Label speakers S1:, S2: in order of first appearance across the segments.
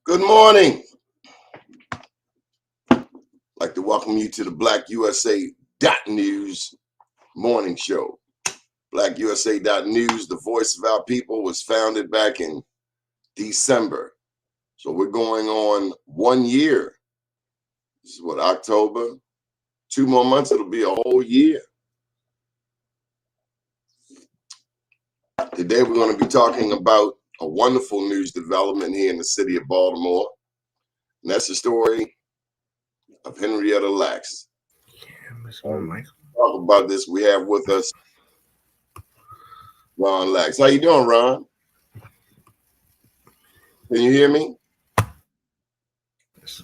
S1: Good morning. I'd like to welcome you to the BlackUSA.News morning show. BlackUSA.News, the voice of our people, was founded back in December. So we're going on 1 year. This is what, October? 2 more months, it'll be a whole year. Today we're going to be talking about a wonderful news development here in the city of Baltimore. And that's the story of Henrietta Lacks. Talk about this. We have with us Ron Lax. How you doing, Ron? Can you hear me?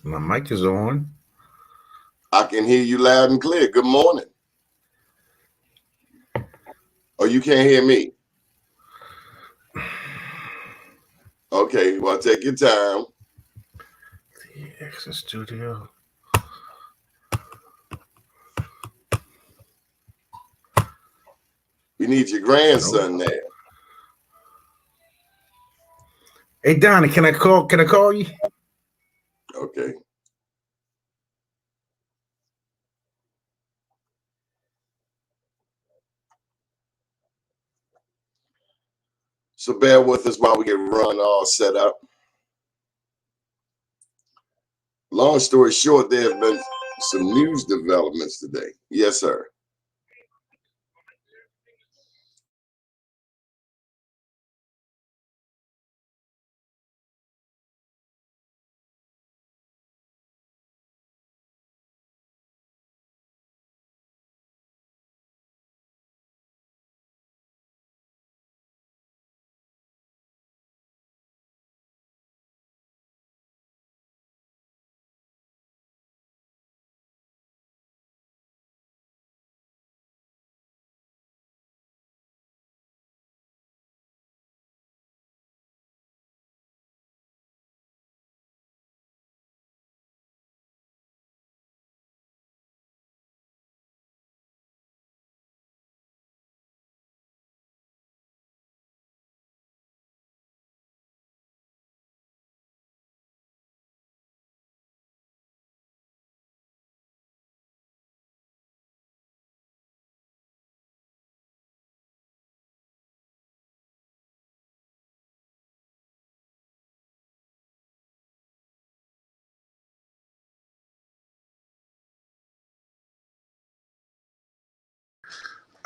S2: My mic is on.
S1: I can hear you loud and clear. Good morning. Oh, you can't hear me? Okay, well, take your time.
S2: The Exit Studio.
S1: We need your grandson there.
S2: Hey Donnie, can I call you?
S1: Okay. So bear with us while we get Ron all set up. Long story short, there have been some news developments today. Yes, sir.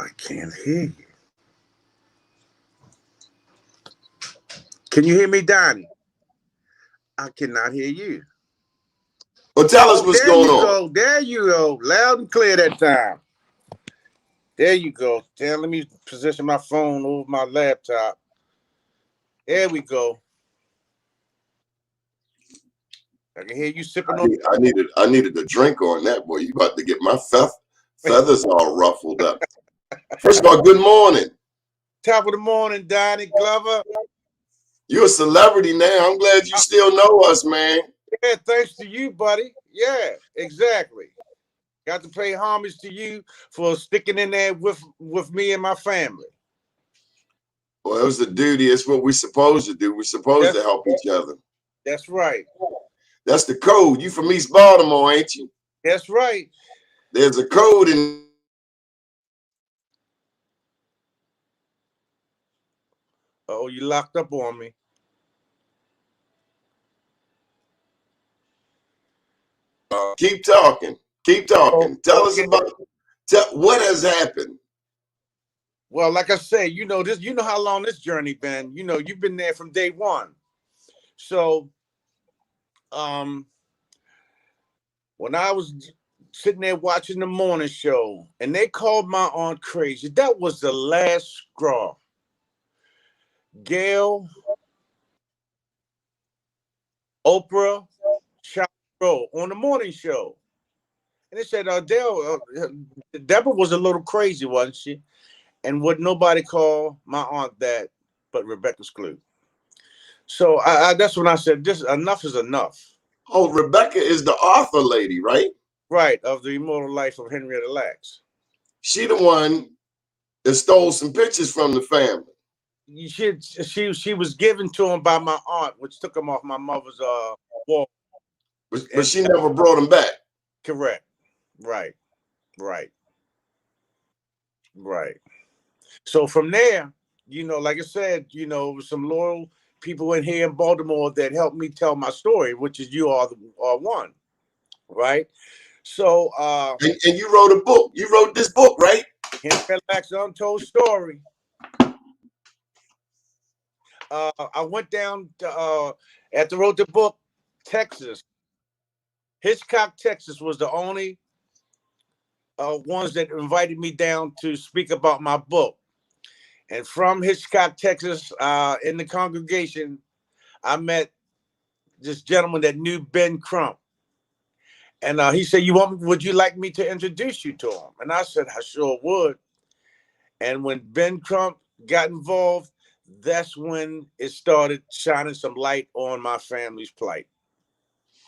S2: I can't hear you. Can you hear me, Donnie? I cannot hear you.
S1: Well, tell us what's going on.
S2: There you go. Loud and clear that time. There you go. Damn, let me position my phone over my laptop. There we go. I can hear you sipping on.
S1: I needed a drink on that, boy. You about to get my feathers all ruffled up. First of all, good morning.
S2: Top of the morning, Donnie Glover.
S1: You're a celebrity now. I'm glad you still know us, man.
S2: Yeah, thanks to you, buddy. Yeah, exactly. Got to pay homage to you for sticking in there with me and my family.
S1: Well, it was a duty. It's what we're supposed to do. We're supposed to help each other.
S2: That's right.
S1: That's the code. You from East Baltimore, ain't you?
S2: That's right.
S1: There's a code in.
S2: Oh, you locked up on me.
S1: Keep talking. Keep talking. Tell us about what has happened.
S2: Well, like I say, you know how long this journey been. You know, you've been there from day one. So, when I was sitting there watching the morning show and they called my aunt crazy, that was the last straw. Gail, Oprah, Charlie on the morning show. And they said, Deborah was a little crazy, wasn't she? And would nobody call my aunt that but Rebecca Skloot. So that's when I said, this enough is enough.
S1: Oh, Rebecca is the author lady, right?
S2: Right, of The Immortal Life of Henrietta Lacks.
S1: She the one that stole some pictures from the family.
S2: She was given to him by my aunt, which took him off my mother's wall.
S1: But she never brought him back.
S2: Correct. Right. Right. Right. So from there, like I said, some loyal people in here in Baltimore that helped me tell my story, which is you are one, right? So
S1: and you wrote a book. You wrote this book, right?
S2: Henrietta Untold Story. I went down to, after I wrote the book, Texas. Hitchcock, Texas was the only ones that invited me down to speak about my book. And from Hitchcock, Texas, in the congregation, I met this gentleman that knew Ben Crump. And he said, would you like me to introduce you to him? And I said, I sure would. And when Ben Crump got involved, that's when it started shining some light on my family's plight.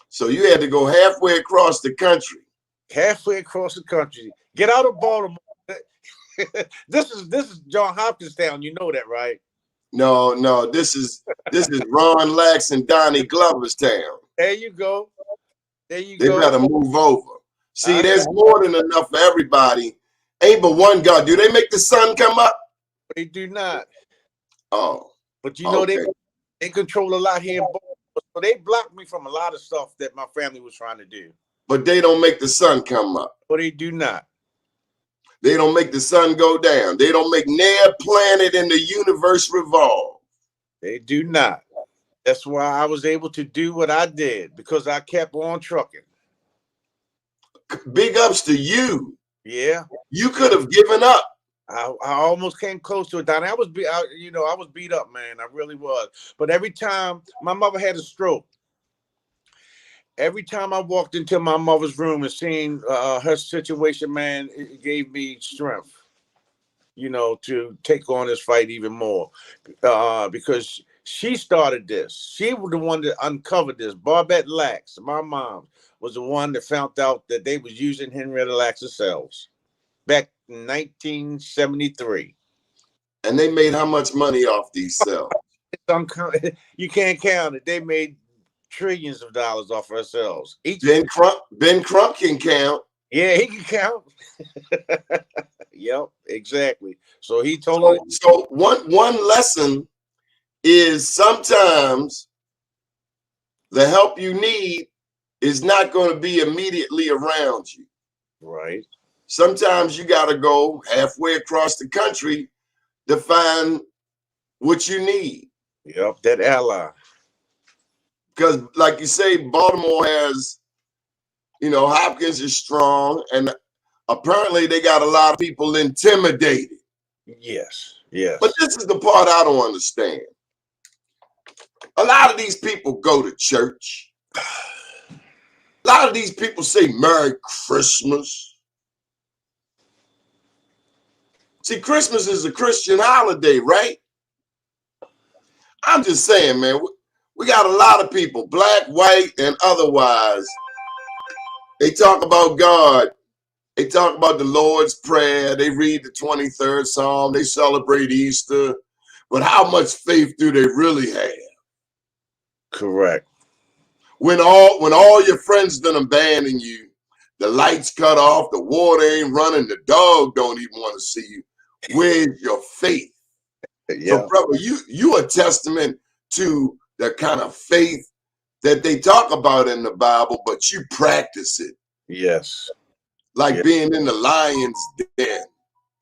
S1: So you had to go halfway across the country.
S2: Halfway across the country. Get out of Baltimore. This is John Hopkins town. You know that, right?
S1: No, this is Ron Lax and Donnie Glover's town.
S2: There you go. They
S1: better move over. See, there's more than enough for everybody. Ain't but one God. Do they make the sun come up?
S2: They do not.
S1: Oh.
S2: But they control a lot here in Baltimore. So they blocked me from a lot of stuff that my family was trying to do.
S1: But they don't make the sun come up.
S2: But they do not.
S1: They don't make the sun go down. They don't make near planet in the universe revolve.
S2: They do not. That's why I was able to do what I did, because I kept on trucking.
S1: Big ups to you.
S2: Yeah.
S1: You could have given up.
S2: I almost came close to it, Donnie. I was beat up, man. I really was. But every time my mother had a stroke, every time I walked into my mother's room and seen her situation, man, it gave me strength, to take on this fight even more. Because she started this. She was the one that uncovered this. Barbette Lax, my mom, was the one that found out that they was using Henrietta Lax's cells back in 1973.
S1: And they made how much money off these cells?
S2: You can't count it. They made trillions of dollars off her cells.
S1: Ben Crump can count.
S2: Yeah, he can count. Yep, exactly. So he told her.
S1: So one lesson is sometimes the help you need is not going to be immediately around you.
S2: Right.
S1: Sometimes you got to go halfway across the country to find what you need.
S2: Yep, that ally.
S1: Because like you say, Baltimore has, Hopkins is strong, and apparently they got a lot of people intimidated.
S2: Yes, yes.
S1: But this is the part I don't understand. A lot of these people go to church. A lot of these people say Merry Christmas. See, Christmas is a Christian holiday, right? I'm just saying, man, we got a lot of people, black, white, and otherwise. They talk about God. They talk about the Lord's Prayer. They read the 23rd Psalm. They celebrate Easter. But how much faith do they really have?
S2: Correct.
S1: When all your friends done abandon you, the lights cut off, the water ain't running, the dog don't even want to see you. Where's your faith?
S2: Yeah.
S1: So, brother, you a testament to the kind of faith that they talk about in the Bible, but you practice it.
S2: Yes.
S1: Like being in the lion's den.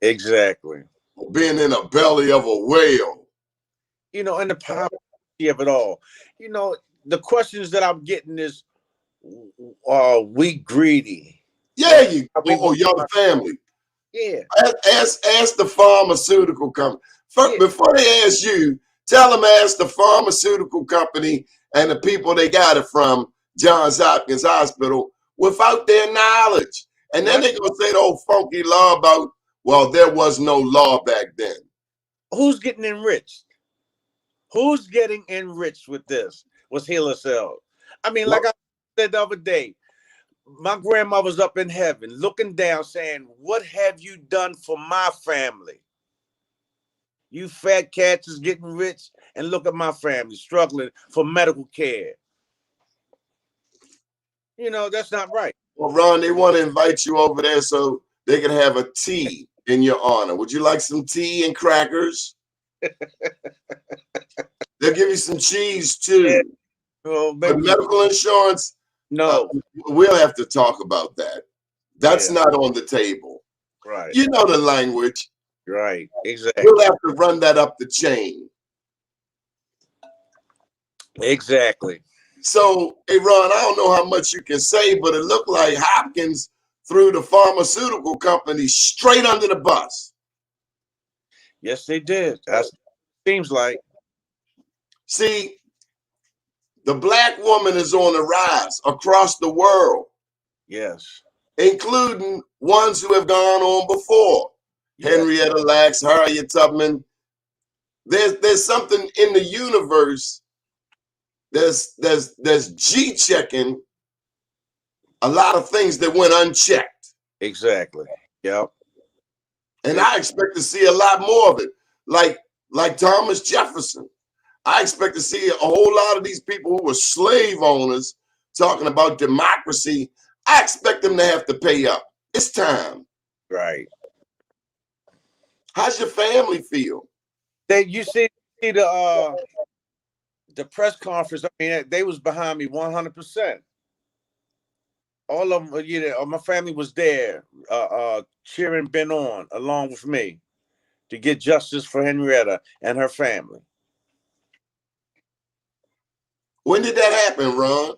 S2: Exactly.
S1: Or being in the belly of a whale.
S2: And the power of it all. The questions that I'm getting is, are we greedy?
S1: Yeah, your family.
S2: Yeah.
S1: Ask the pharmaceutical company. Before they ask you, tell them ask the pharmaceutical company and the people they got it from, Johns Hopkins Hospital, without their knowledge. And then they're going to say the old funky law about, well, there was no law back then.
S2: Who's getting enriched? Who's getting enriched with this? Was healer cells. I mean, like I said the other day, my grandmother's up in heaven looking down saying, what have you done for my family? You fat cats is getting rich, and look at my family struggling for medical care. That's not right.
S1: Well, Ron, they want to invite you over there so they can have a tea in your honor. Would you like some tea and crackers? They'll give you some cheese
S2: Yeah,
S1: too.
S2: well,
S1: But
S2: maybe
S1: medical insurance,
S2: no.
S1: we'll have to talk about that. That's
S2: Yeah,
S1: not on the table.
S2: right,
S1: You know the language.
S2: right,
S1: We'll
S2: exactly,
S1: have to run that up the chain.
S2: exactly.
S1: So, hey, Ron, I don't know how much you can say, but it looked like Hopkins threw the pharmaceutical company straight under the bus.
S2: Yes, they did. That seems like.
S1: See, the black woman is on the rise across the world,
S2: Yes,
S1: including ones who have gone on before.
S2: yes,
S1: Henrietta Lacks, Harriet Tubman. There's something in the universe that's G checking a lot of things that went unchecked.
S2: exactly. Yep.
S1: And
S2: It,
S1: I expect to see a lot more of it. Like Thomas Jefferson. I expect to see a whole lot of these people who were slave owners talking about democracy. I expect them to have to pay up. It's time.
S2: right.
S1: How's your family feel?
S2: You see the press conference. I mean, they was behind me 100%. All of them, my family was there, cheering Ben on along with me to get justice for Henrietta and her family.
S1: When did that happen, Ron?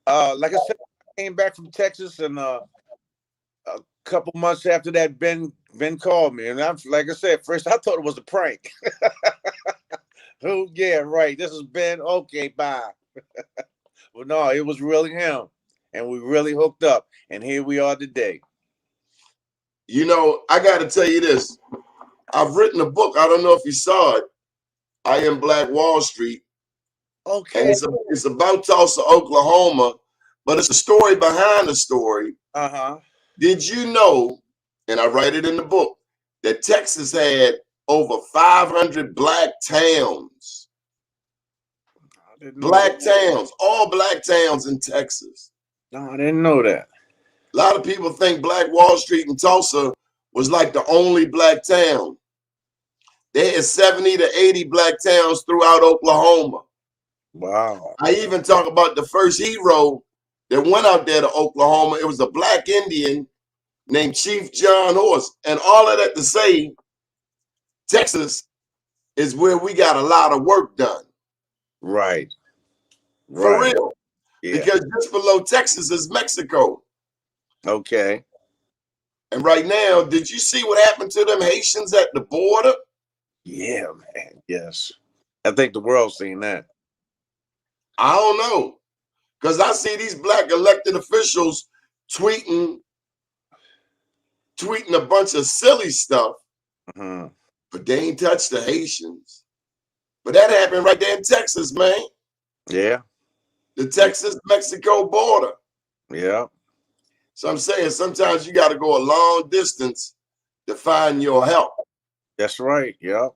S2: Like I said, I came back from Texas, and a couple months after that, Ben called me, and like I said, first I thought it was a prank. Oh yeah, right. This is Ben. Okay, bye. Well, no, it was really him, and we really hooked up, and here we are today.
S1: You know, I got to tell you this. I've written a book. I don't know if you saw it. I Am Black Wall Street. And
S2: Okay.
S1: it's about Tulsa, Oklahoma, but it's a story behind the story.
S2: Uh-huh.
S1: Did you know, and I write it in the book, that Texas had over 500 black towns?
S2: I didn't know that.
S1: Black towns, all black towns in Texas.
S2: No, I didn't know that.
S1: A lot of people think Black Wall Street in Tulsa was like the only black town. There is 70 to 80 black towns throughout Oklahoma.
S2: Wow.
S1: I even talk about the first hero that went out there to Oklahoma. It was a black Indian named Chief John Horse. And all of that to say, Texas is where we got a lot of work done.
S2: Right.
S1: For
S2: Right.
S1: real.
S2: Yeah.
S1: Because just below Texas is Mexico.
S2: Okay.
S1: And right now, did you see what happened to them Haitians at the border?
S2: Yeah, man. Yes. I think the world's seen that.
S1: I don't know. Because I see these black elected officials tweeting a bunch of silly stuff,
S2: Mm-hmm.
S1: but they ain't touched the Haitians. But that happened right there in Texas, man.
S2: Yeah.
S1: The Texas-Mexico border.
S2: Yeah.
S1: So I'm saying sometimes you got to go a long distance to find your help.
S2: That's right. Yeah.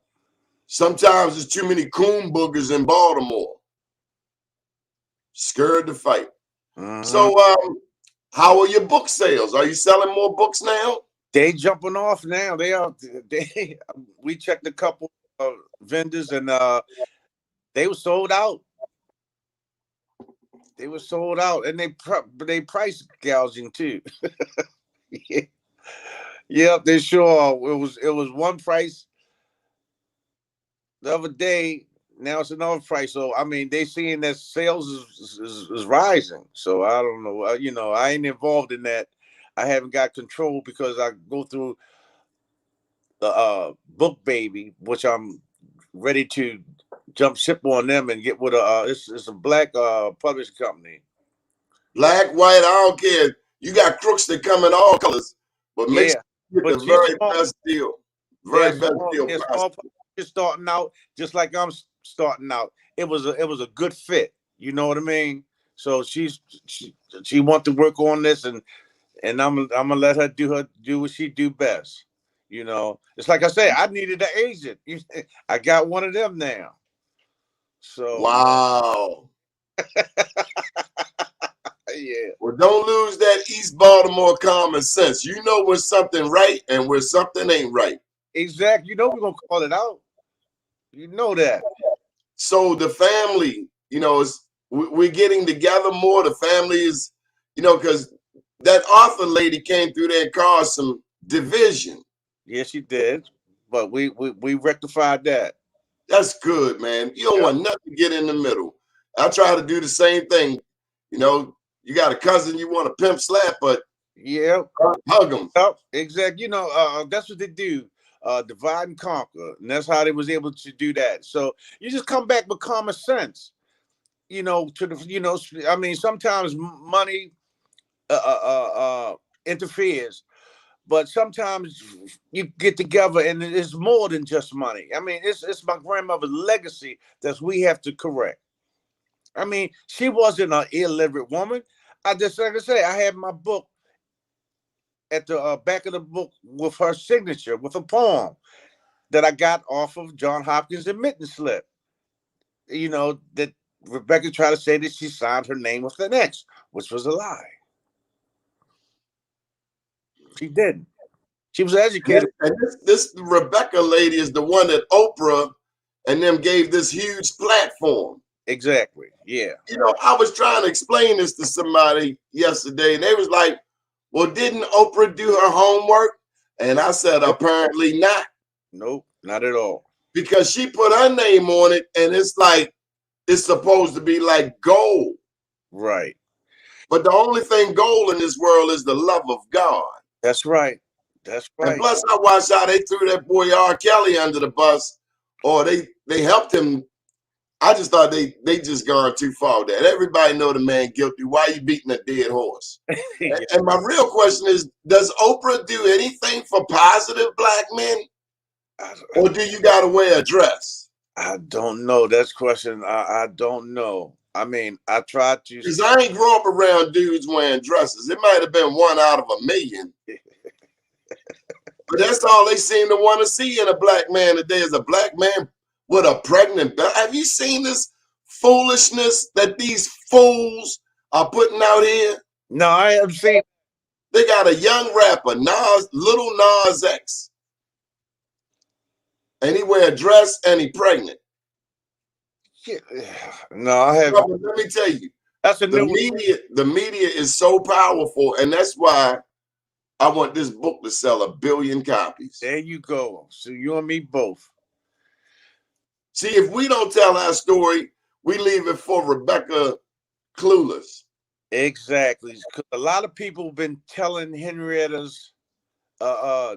S1: Sometimes there's too many coon boogers in Baltimore. Scared to fight.
S2: Mm-hmm.
S1: So how are your book sales? Are you selling more books now?
S2: They jumping off now. They are. They. We checked a couple of vendors, and they were sold out. They were sold out, and they price gouging too. Yeah. Yep, they sure are. It was one price the other day. Now it's another price. So I mean, they seeing that sales is rising. So I don't know. I ain't involved in that. I haven't got control because I go through the book baby, which I'm ready to jump ship on them and get with it's a black publishing company.
S1: Black, white, I don't care. You got crooks that come in all colors, but make
S2: Yeah,
S1: sure you get
S2: but
S1: the
S2: you
S1: very
S2: small,
S1: best deal.
S2: they're
S1: Very best
S2: small,
S1: deal
S2: they're
S1: possible.
S2: small publishers starting out, just like I'm starting out. It was a good fit. You know what I mean? So she wants to work on this, and I'm gonna let her do what she do best. It's like I say, I needed an agent. I got one of them now. So
S1: Wow.
S2: Yeah,
S1: Well, don't lose that East Baltimore common sense. You know when something right and when something ain't right.
S2: exactly. You know we're gonna call it out. You know that.
S1: So the family, we're getting together more. The family is, because that Arthur lady came through there and caused some division.
S2: Yes, you did. But we rectified that.
S1: That's good, man. You don't
S2: Yep.
S1: want nothing to get in the middle. I try to do the same thing. You got a cousin you want to pimp slap, but
S2: Yeah.
S1: hug them.
S2: Yep. Exactly. That's what they do. Divide and conquer, and that's how they was able to do that. So you just come back with common sense. To the I mean, sometimes money interferes, but sometimes you get together and it's more than just money. I mean, it's my grandmother's legacy that we have to correct. I mean, she wasn't an illiterate woman. I just, like I say, I have my book at the back of the book with her signature, with a poem that I got off of John Hopkins' admittance slip. That Rebecca tried to say that she signed her name with an X, which was a lie. She didn't. She was educated.
S1: And this Rebecca lady is the one that Oprah and them gave this huge platform.
S2: Exactly. Yeah.
S1: I was trying to explain this to somebody yesterday, and they was like, well, didn't Oprah do her homework? And I said, apparently not.
S2: Nope, not at all.
S1: Because she put her name on it, and it's like, it's supposed to be like gold.
S2: Right.
S1: But the only thing gold in this world is the love of God.
S2: That's right. That's
S1: And
S2: right.
S1: plus, I watched how they threw that boy R. Kelly under the bus, or they helped him. I just thought they just gone too far with that. Everybody know the man guilty. Why are you beating a dead horse?
S2: Yeah.
S1: And my real question is, does Oprah do anything for positive black men? Or do you got to wear a dress?
S2: I don't know. That's question. I don't know. I mean, I tried to.
S1: Because I ain't grew up around dudes wearing dresses. It might have been one out of a million. But that's all they seem to want to see in a black man today is a black man with a pregnant belly. Have you seen this foolishness that these fools are putting out here?
S2: No, I have seen.
S1: They got a young rapper, Little Nas X. And he wear a dress and he pregnant.
S2: No, I have.
S1: But let me tell you,
S2: That's a
S1: the
S2: new.
S1: media is so powerful, and that's why I want this book to sell 1 billion copies.
S2: There you go. So you and me both.
S1: See, if we don't tell our story, we leave it for Rebecca clueless.
S2: Exactly. 'Cause a lot of people have been telling Henrietta's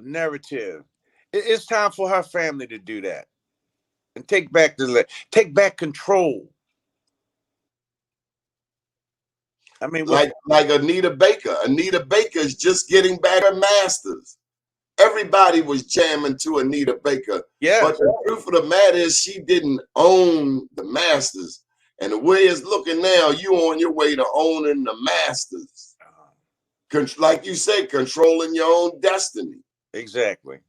S2: narrative. It's time for her family to do that and take back control. I mean,
S1: Like Anita Baker. Anita Baker is just getting back her masters. Everybody was jamming to Anita Baker.
S2: yeah.
S1: But the truth of the matter is she didn't own the masters. And the way it's looking now, you on your way to owning the masters. Like you say, controlling your own destiny.
S2: Exactly.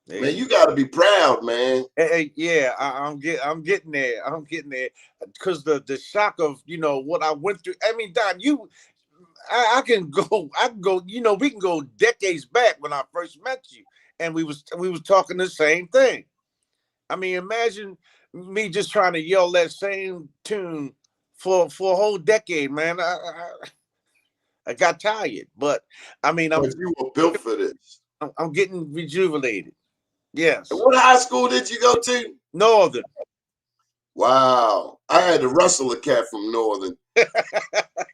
S1: Man, you got to be proud, man.
S2: Hey, yeah, I'm getting there. I'm getting there because the shock of what I went through. I mean, Don, I can go. We can go decades back when I first met you, and we was talking the same thing. I mean, imagine me just trying to yell that same tune for a whole decade, man. I got tired, but I mean,
S1: But you were built for this.
S2: I'm getting rejuvenated. Yes.
S1: And what high school did you go to?
S2: Northern.
S1: Wow. I had to wrestle a cat from Northern.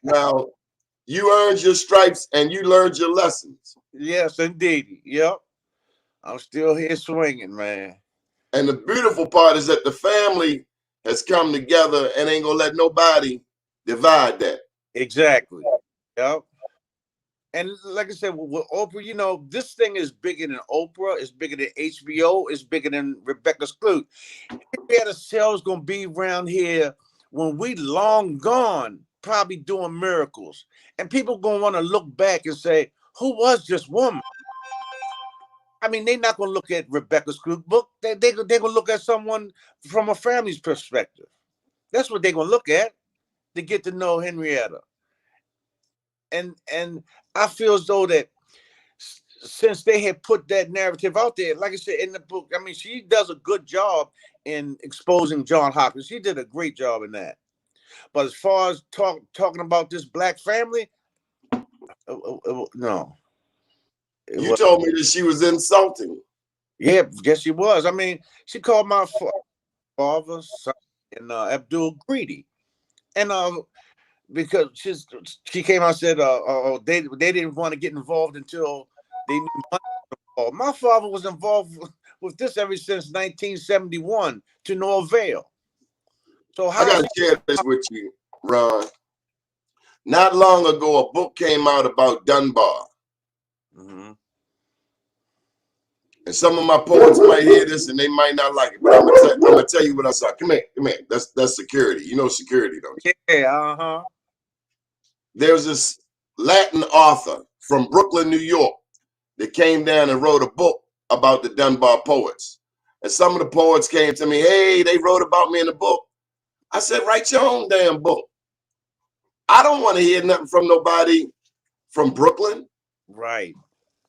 S1: Now, you earned your stripes and you learned your lessons.
S2: Yes, indeed. Yep. I'm still here swinging, man.
S1: And the beautiful part is that the family has come together and ain't gonna let nobody divide that.
S2: Exactly. Yep. And like I said, with Oprah, this thing is bigger than Oprah. It's bigger than HBO. It's bigger than Rebecca's Clue. Henrietta Sales gonna be around here when we long gone, probably doing miracles, and people gonna want to look back and say, "Who was this woman?" I mean, they're not gonna look at Rebecca's Clue book. They're gonna look at someone from a family's perspective. That's what they're gonna look at to get to know Henrietta. and I feel as though that since they had put that narrative out there, like I said in the book, I mean, she does a good job in exposing John Hopkins. She did a great job in that. But as far as talking about this black family, no, it
S1: You
S2: was.
S1: told me that she was insulting.
S2: Yeah, yes, she was. I mean, she called my father, son, and Abdul greedy, and because she came out and said they didn't want to get involved until they knew money was involved. My father was involved with this ever since 1971 to no avail. So
S1: I
S2: how
S1: got to
S2: she?
S1: share this with you, Ron. Not long ago, a book came out about Dunbar.
S2: Mm-hmm.
S1: And some of my poets might hear this and they might not like it, but I'm gonna tell you what I saw. Come here, come here. That's security. You know security, don't you?
S2: Yeah, uh-huh.
S1: There's this Latin author from Brooklyn, New York, that came down and wrote a book about the Dunbar poets. And some of the poets came to me, hey, they wrote about me in the book. I said, write your own damn book. I don't want to hear nothing from nobody from Brooklyn.
S2: Right.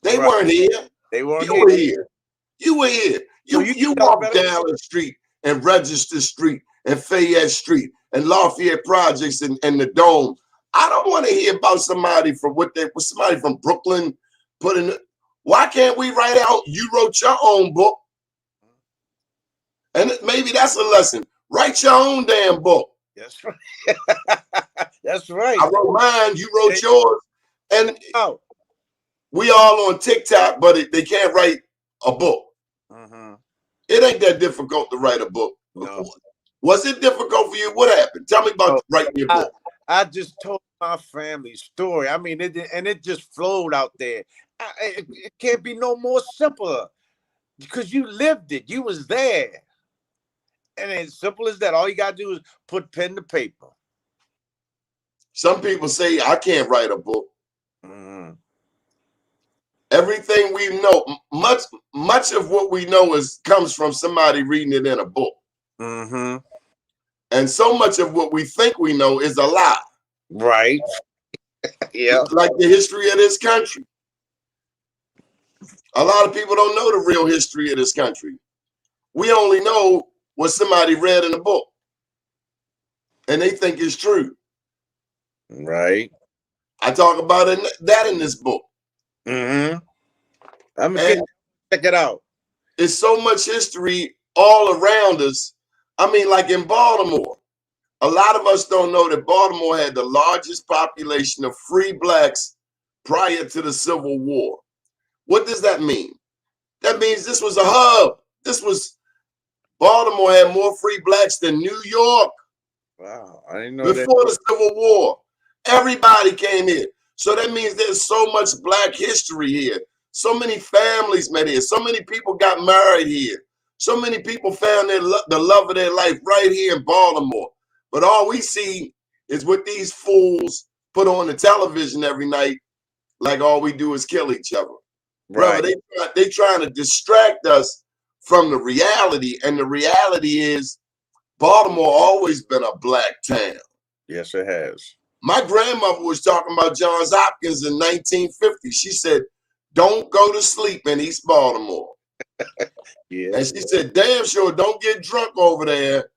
S1: They
S2: Right.
S1: weren't here.
S2: They weren't
S1: You
S2: here.
S1: were here. You were here.
S2: So
S1: You
S2: tell
S1: walked
S2: better.
S1: down the street and Register Street and Fayette Street and Lafayette Projects and the Dome. I don't want to hear about somebody from somebody from Brooklyn put in. Why can't we write out? You wrote your own book, and maybe that's a lesson. Write your own damn book.
S2: That's right. That's right.
S1: I wrote mine. You wrote yours, and
S2: Oh.
S1: we all on TikTok, but they can't write a book.
S2: Mm-hmm.
S1: It ain't that difficult to write a book.
S2: No.
S1: Was it difficult for you? What happened? Tell me about
S2: No.
S1: writing your book.
S2: I just told my family's story. I mean, it just flowed out there. It can't be no more simpler because you lived it. You was there, and as simple as that. All you gotta do is put pen to paper.
S1: Some people say I can't write a book.
S2: Mm-hmm.
S1: Everything we know, much of what we know comes from somebody reading it in a book.
S2: Mm-hmm.
S1: And so much of what we think we know is a lie.
S2: Right. Yeah.
S1: Like the history of this country. A lot of people don't know the real history of this country. We only know what somebody read in a book. And they think it's true.
S2: Right.
S1: I talk about that in this book.
S2: Mm-hmm. I'm gonna check it out.
S1: There's so much history all around us. I mean, like in Baltimore, a lot of us don't know that Baltimore had the largest population of free blacks prior to the Civil War. What does that mean? That means this was a hub. Baltimore had more free blacks than New York.
S2: Wow, I didn't know that.
S1: Before the Civil War. Everybody came here. So that means there's so much black history here. So many families met here. So many people got married here. So many people found the love of their life right here in Baltimore. But all we see is what these fools put on the television every night, like all we do is kill each other.
S2: Right.
S1: Brother, they trying to distract us from the reality. And the reality is Baltimore always been a black town.
S2: Yes, it has.
S1: My grandmother was talking about Johns Hopkins in 1950. She said, don't go to sleep in East Baltimore.
S2: Yeah.
S1: And she said, damn sure don't get drunk over there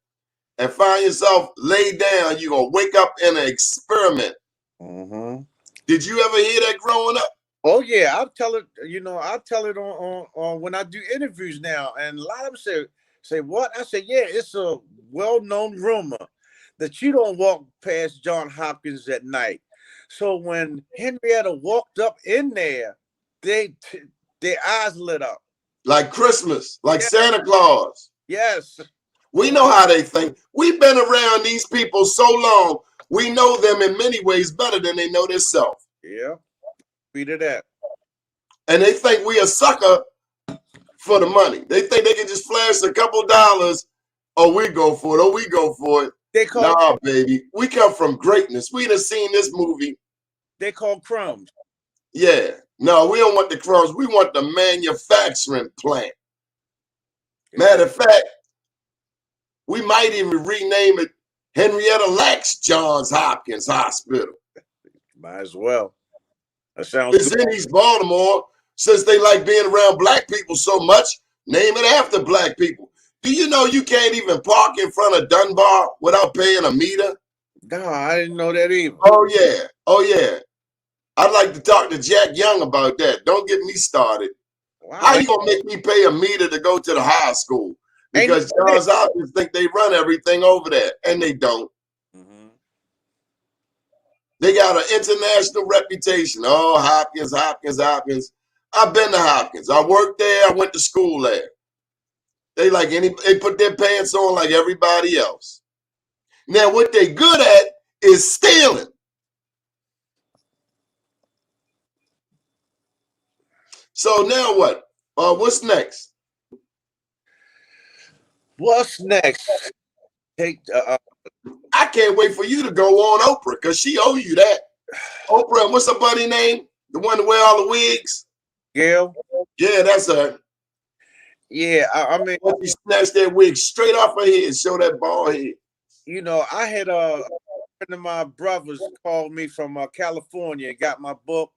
S1: and find yourself laid down. You're going to wake up in an experiment.
S2: Mm-hmm.
S1: Did you ever hear that growing up?
S2: Oh yeah, I'll tell it. I'll tell it on when I do interviews now, and a lot of them say what? I say, yeah, it's a well-known rumor that you don't walk past John Hopkins at night. So when Henrietta walked up in there, their eyes lit up.
S1: Like Christmas, like
S2: Yes.
S1: Santa Claus.
S2: Yes.
S1: We know how they think. We've been around these people so long, we know them in many ways better than they know themselves.
S2: Yeah. Be to that.
S1: And they think we a sucker for the money. They think they can just flash a couple dollars. Oh, we go for it. Oh, we go for it.
S2: They call
S1: Nah, baby. We come from greatness. We done seen this movie.
S2: they call crumbs.
S1: Yeah. No, we don't want the crumbs. We want the manufacturing plant. Matter of fact, we might even rename it Henrietta Lacks Johns Hopkins Hospital.
S2: Might as well. That sounds
S1: It's
S2: good.
S1: in East Baltimore. Since they like being around black people so much, name it after black people. Do you know you can't even park in front of Dunbar without paying a meter?
S2: No, I didn't know that either.
S1: Oh yeah, oh yeah. I'd like to talk to Jack Young about that. Don't get me started. How
S2: Wow.
S1: you gonna make me pay a meter to go to the high school?
S2: Ain't
S1: Because Johns Hopkins think they run everything over there, and they don't.
S2: mm-hmm.
S1: They got an international reputation. Oh, Hopkins, Hopkins, Hopkins. I've been to Hopkins. I worked there. I went to school there. They put their pants on like everybody else. Now, what they good at is stealing. So now what? What's next?
S2: What's next? Take
S1: I can't wait for you to go on Oprah because she owe you that. Oprah, what's her buddy name? The one to wear all the wigs?
S2: Gail.
S1: Yeah, that's her.
S2: Yeah, I mean,
S1: She snatched that wig straight off her head, show that bald head.
S2: you know, I had a friend of my brothers called me from California and got my book,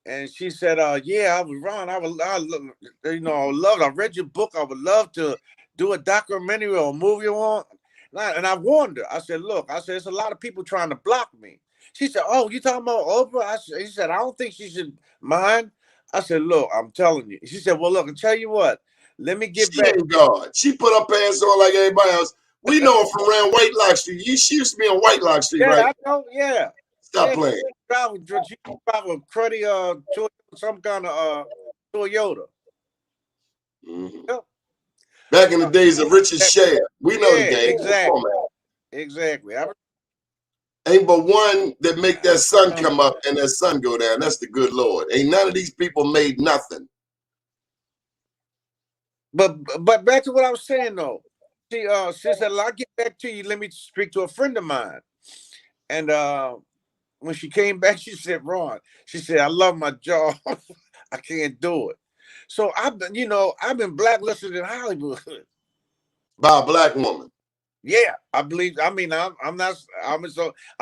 S2: and she said, yeah, I was Ron. I would love. I read your book. I would love to do a documentary or a movie on." And I warned her. I said, "Look, I said there's a lot of people trying to block me." She said, "Oh, you talking about Oprah?" He said, "I don't think she should mind." I said, "Look, I'm telling you." She said, "Well, look, I'll tell you what. Let me get
S1: She
S2: back."
S1: ain't God. She put her pants on like everybody else. We know her from around White Lock Street. She used to be on White Lock Street,
S2: Yeah,
S1: right?
S2: I know. Yeah,
S1: Stop
S2: yeah.
S1: playing.
S2: She drive a cruddy some kind of Toyota.
S1: Mm-hmm.
S2: Yep.
S1: Back in the days of Richard Share. We know the
S2: Yeah,
S1: game. Come
S2: exactly.
S1: on,
S2: Exactly.
S1: man. Ain't but one that make that sun come up and that sun go down. That's the good Lord. Ain't none of these people made nothing.
S2: But back to what I was saying though. She said, "I'll get back to you. Let me speak to a friend of mine." And when she came back, she said, "Ron," she said, "I love my job. I can't do it." So I've been blacklisted in Hollywood.
S1: By a black woman.
S2: Yeah, I believe. I mean, I'm not. I'm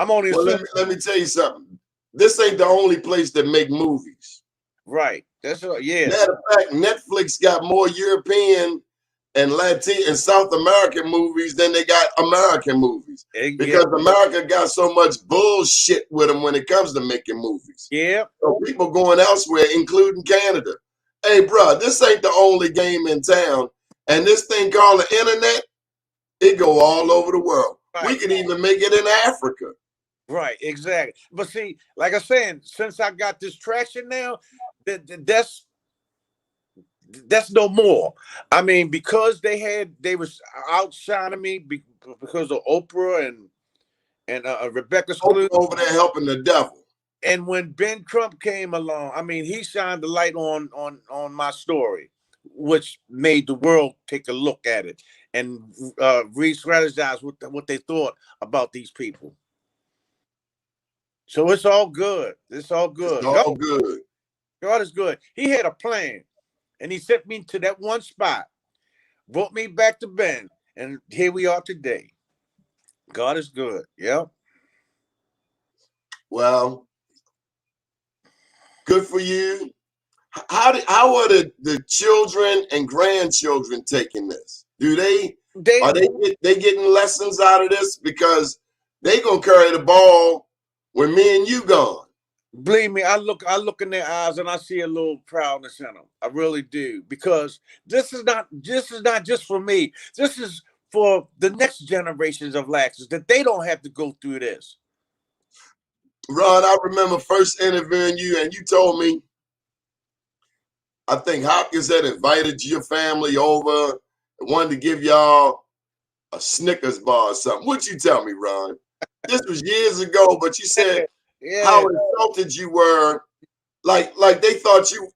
S2: only
S1: Well,
S2: assuming.
S1: let me tell you something. This ain't the only place that make movies.
S2: Right. That's what. Yeah.
S1: Matter of fact, Netflix got more European and Latin and South American movies than they got American movies
S2: Yeah.
S1: because America got so much bullshit with them when it comes to making movies.
S2: Yeah.
S1: So people going elsewhere, including Canada. Hey, bro, this ain't the only game in town, and this thing called the internet, it go all over the world.
S2: Right.
S1: We can even make it in Africa.
S2: Right, exactly. But see, like I'm saying, since I got this traction now, that's no more. I mean, because they was outshining me because of Oprah and Rebecca Skloot.
S1: Over there helping the devil.
S2: And when Ben Crump came along, I mean, he shined the light on my story, which made the world take a look at it and re-strategize what they thought about these people. So it's all good. It's all good.
S1: It's all good.
S2: God is good. He had a plan, and he sent me to that one spot, brought me back to Ben, and here we are today. God is good. Yeah.
S1: Well, good for you. How are the children and grandchildren taking this? Are they getting lessons out of this? Because they gonna carry the ball when me and you gone.
S2: Believe me, I look in their eyes and I see a little proudness in them. I really do, because this is not just for me. This is for the next generations of Laxers, that they don't have to go through this.
S1: Ron, I remember first interviewing you, and you told me, I think Hopkins had invited your family over and wanted to give y'all a Snickers bar or something. What'd you tell me, Ron? This was years ago, but you said
S2: Yeah.
S1: how insulted you were, like they thought you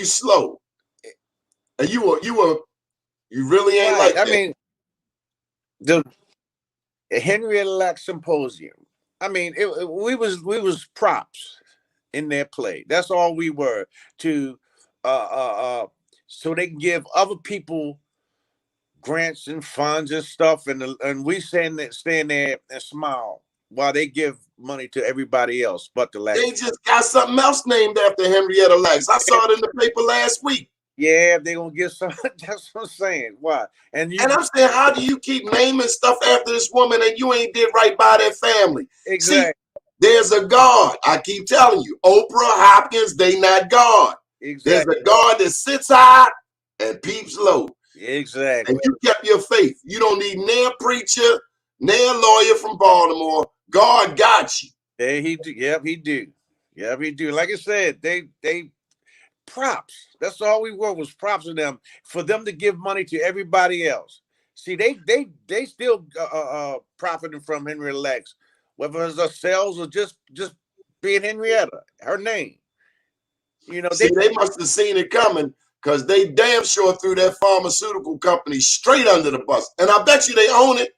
S1: slow, and you really ain't
S2: Right.
S1: like
S2: I
S1: that.
S2: mean, the Henrietta Symposium. I mean, we was props in their play. That's all we were, to so they can give other people grants and funds and stuff, and we stand there and smile while they give money to everybody else but the
S1: They
S2: Lacks.
S1: just got something else named after Henrietta Lacks. I saw it in the paper last week.
S2: Yeah, they're gonna get some. That's what I'm saying. Why? And
S1: And I'm saying, how do you keep naming stuff after this woman and you ain't did right by their family?
S2: exactly.
S1: See, there's a God. I keep telling you, Oprah, Hopkins, they not God. There's
S2: Exactly.
S1: a God that sits high and peeps low.
S2: Exactly.
S1: And you kept your faith. You don't need near preacher, near lawyer from Baltimore. God got you.
S2: Yeah, he do. Yep, he do. Yep, he do. Like I said, they props. That's all we were was props to them for them to give money to everybody else. See, they still profiting from Henrietta Lacks, whether it's ourselves or just being Henrietta, her name. You know,
S1: See, they must have seen it coming because they damn sure threw that pharmaceutical company straight under the bus. And I bet you they own it.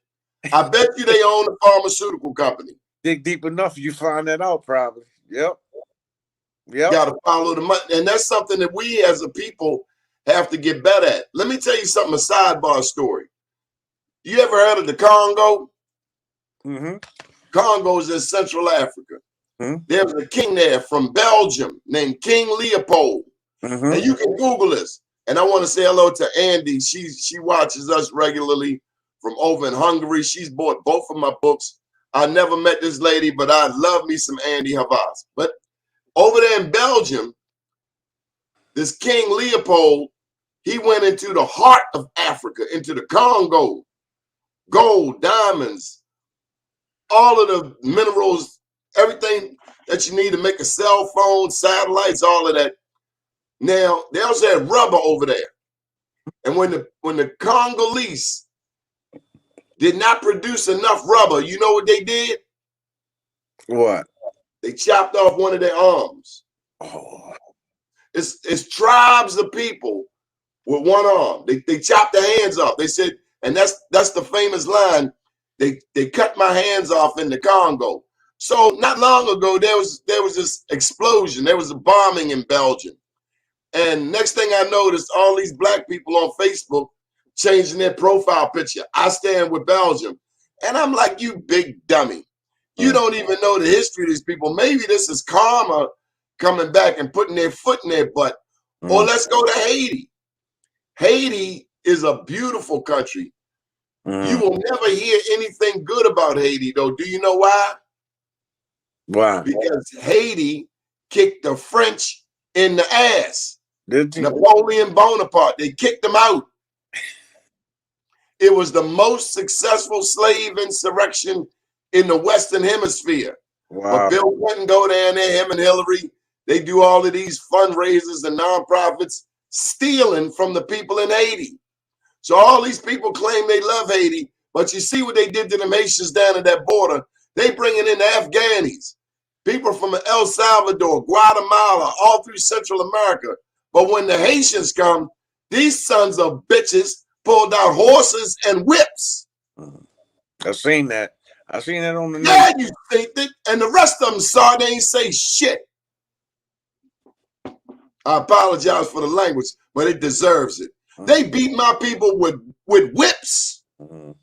S1: I bet you they own the pharmaceutical company.
S2: dig deep enough, you find that out probably. Yep. Yep.
S1: Got to follow the money. And that's something that we as a people have to get better at. Let me tell you something, a sidebar story. You ever heard of the Congo?
S2: Mm-hmm.
S1: Congo is in Central Africa.
S2: Mm-hmm.
S1: There was a king there from Belgium named King Leopold.
S2: Mm-hmm.
S1: And you can Google this. And I want to say hello to Andy. She watches us regularly from over in Hungary. She's bought both of my books. I never met this lady, but I love me some Andy Havas. But over there in Belgium, this King Leopold, he went into the heart of Africa, into the Congo. Gold, diamonds, all of the minerals, everything that you need to make a cell phone, satellites, all of that. Now, they also had rubber over there. And when the Congolese did not produce enough rubber, you know what they did?
S2: What?
S1: They chopped off one of their arms.
S2: Oh.
S1: It's tribes of people with one arm. They chopped their hands off. They said, and that's the famous line, they cut my hands off in the Congo. So not long ago, there was this explosion. There was a bombing in Belgium. And next thing I noticed, all these black people on Facebook changing their profile picture. I stand with Belgium. And I'm like, you big dummy. You don't even know the history of these people. Maybe this is karma coming back and putting their foot in their butt. Or let's go to Haiti. Haiti is a beautiful country. You will never hear anything good about Haiti, though. Do you know why?
S2: Why?
S1: Because Haiti kicked the French in the ass.
S2: Did you?
S1: Napoleon Bonaparte, they kicked him out. It was the most successful slave insurrection in the Western Hemisphere.
S2: Wow.
S1: But Bill Clinton go down there, him and Hillary, they do all of these fundraisers and nonprofits stealing from the people in Haiti. So all these people claim they love Haiti, but you see what they did to them Haitians down at that border. They bringing in the Afghanis, people from El Salvador, Guatemala, all through Central America. But when the Haitians come, these sons of bitches pulled out horses and whips.
S2: I've seen that. I've seen that on the news.
S1: Yeah, you think that, and the rest of them saw they ain't say shit. I apologize for the language, but it deserves it. They beat my people with whips.
S2: I've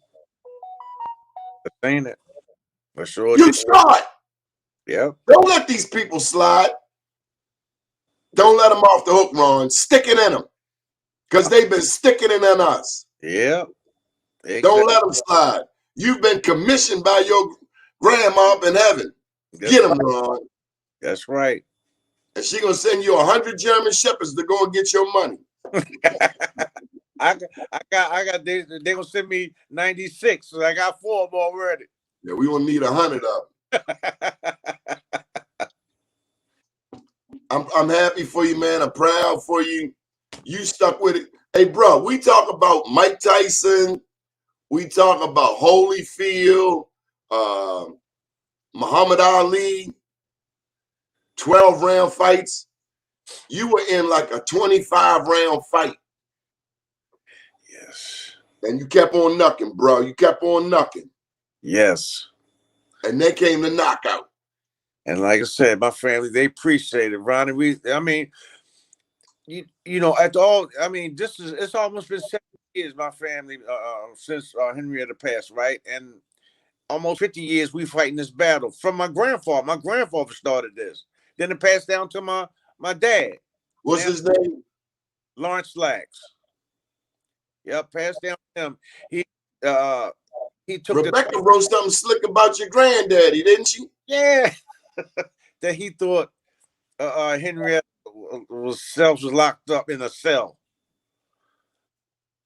S2: seen it. For sure.
S1: You saw it.
S2: Yep.
S1: Don't let these people slide. Don't let them off the hook, Ron. Stick it in them. Because they've been sticking it in us.
S2: Yeah. Exactly.
S1: Don't let them slide. You've been commissioned by your grandma up in heaven. Get them, Ron.
S2: That's right.
S1: And she going to send you 100 German shepherds to go and get your money.
S2: I got they're going to send me 96. So I got 4 of them already.
S1: Yeah, we going to need 100 of them. I'm happy for you, man. I'm proud for you. You stuck with it. Hey, bro, we talk about Mike Tyson. We talk about Holyfield, Muhammad Ali, 12-round fights. You were in like a 25-round fight.
S2: Yes.
S1: And you kept on knucking, bro. You kept on knucking.
S2: Yes.
S1: And then came the knockout.
S2: And like I said, my family, they appreciate it, Ronnie. You know, at all, I mean, it's almost been 7 years, my family, since Henrietta passed, right? And almost 50 years we fighting this battle from my grandfather. My grandfather started this. Then it passed down to my dad.
S1: What's
S2: Now,
S1: his name?
S2: Lawrence Slacks. Yep, passed down to him. He uh he took the
S1: Rebecca wrote something slick about your granddaddy, didn't she?
S2: yeah that he thought Henrietta was locked up in a cell.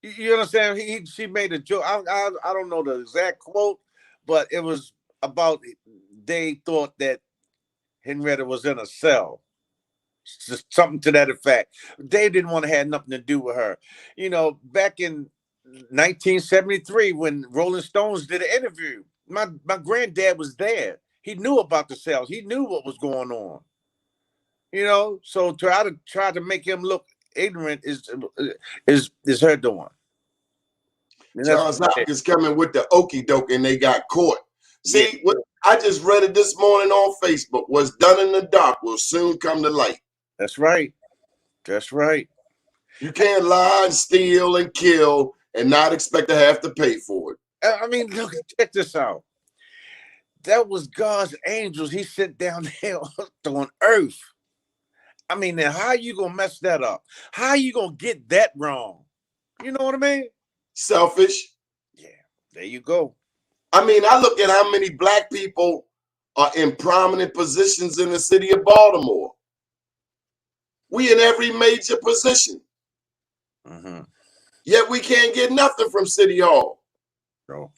S2: You understand? She made a joke. I don't know the exact quote, but it was about they thought that Henrietta was in a cell. Just something to that effect. They didn't want to have nothing to do with her. You know, back in 1973, when Rolling Stones did an interview, my granddad was there. He knew about the cells. He knew what was going on. You know, so try to make him look ignorant is her doing. And that's
S1: Johns Hopkins coming with the okie doke and they got caught. See,
S2: yeah,
S1: what I just read it this morning on Facebook. What's done in the dark will soon come to light.
S2: that's right. That's right.
S1: You can't lie and steal and kill and not expect to have to pay for it.
S2: I mean, look, check this out. That was God's angels he sent down there on earth. I mean, now how you gonna mess that up? How you gonna get that wrong? You know what I mean?
S1: Selfish.
S2: Yeah, there you go.
S1: I mean, I look at how many black people are in prominent positions in the city of Baltimore. We in every major position.
S2: Mm-hmm.
S1: Yet we can't get nothing from City Hall.
S2: So,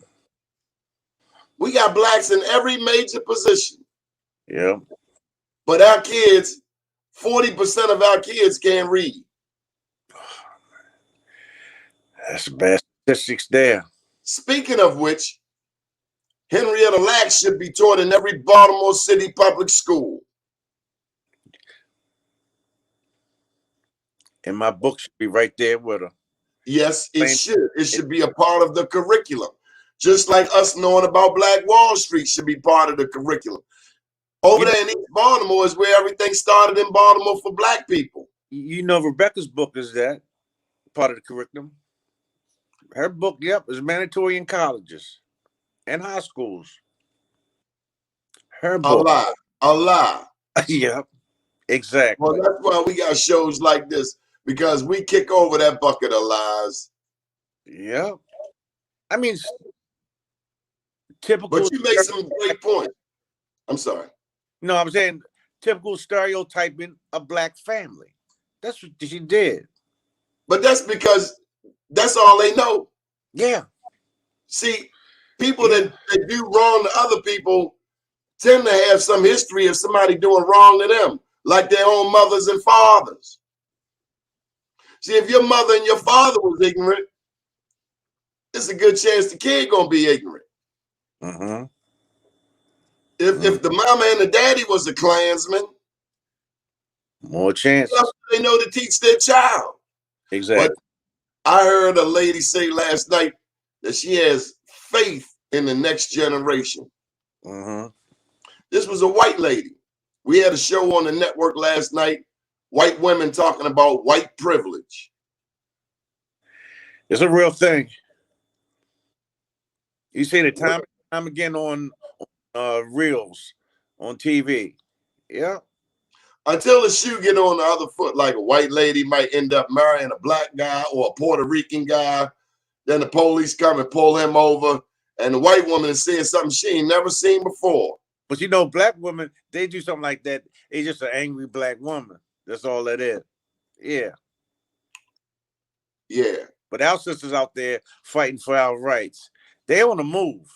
S1: We got blacks in every major position.
S2: yeah.
S1: But our kids, 40% of our kids can't read.
S2: That's the best statistics there.
S1: Speaking of which, Henrietta Lacks should be taught in every Baltimore City public school.
S2: And my book should be right there with her.
S1: Yes, it should. It should be a part of the curriculum. Just like us knowing about Black Wall Street should be part of the curriculum. Over there in East Baltimore is where everything started in Baltimore for black people.
S2: You know, Rebecca's book is that part of the curriculum. Her book, yep, is mandatory in colleges and high schools. Her book.
S1: A lie.
S2: Yep, exactly.
S1: Well, that's why we got shows like this, because we kick over that bucket of lies.
S2: Yep. I mean, typical.
S1: But you make some great points. I'm sorry.
S2: No, I'm saying typical stereotyping a black family. That's what she did.
S1: But that's because that's all they know.
S2: Yeah.
S1: See, people that do wrong to other people tend to have some history of somebody doing wrong to them, like their own mothers and fathers. See, if your mother and your father was ignorant, it's a good chance the kid gonna be ignorant.
S2: Mm-hmm.
S1: If the mama and the daddy was a Klansman,
S2: more chance.
S1: They know to teach their child.
S2: Exactly.
S1: But I heard a lady say last night that she has faith in the next generation.
S2: Mm-hmm.
S1: This was a white lady. We had a show on the network last night, white women talking about white privilege.
S2: It's a real thing. You see it time and time again on reels on TV. Yeah.
S1: Until the shoe get on the other foot, like a white lady might end up marrying a black guy or a Puerto Rican guy. Then the police come and pull him over, and the white woman is seeing something she ain't never seen before.
S2: But you know, black women, they do something like that. It's just an angry black woman. That's all that is. Yeah.
S1: Yeah.
S2: But our sisters out there fighting for our rights. They on the move.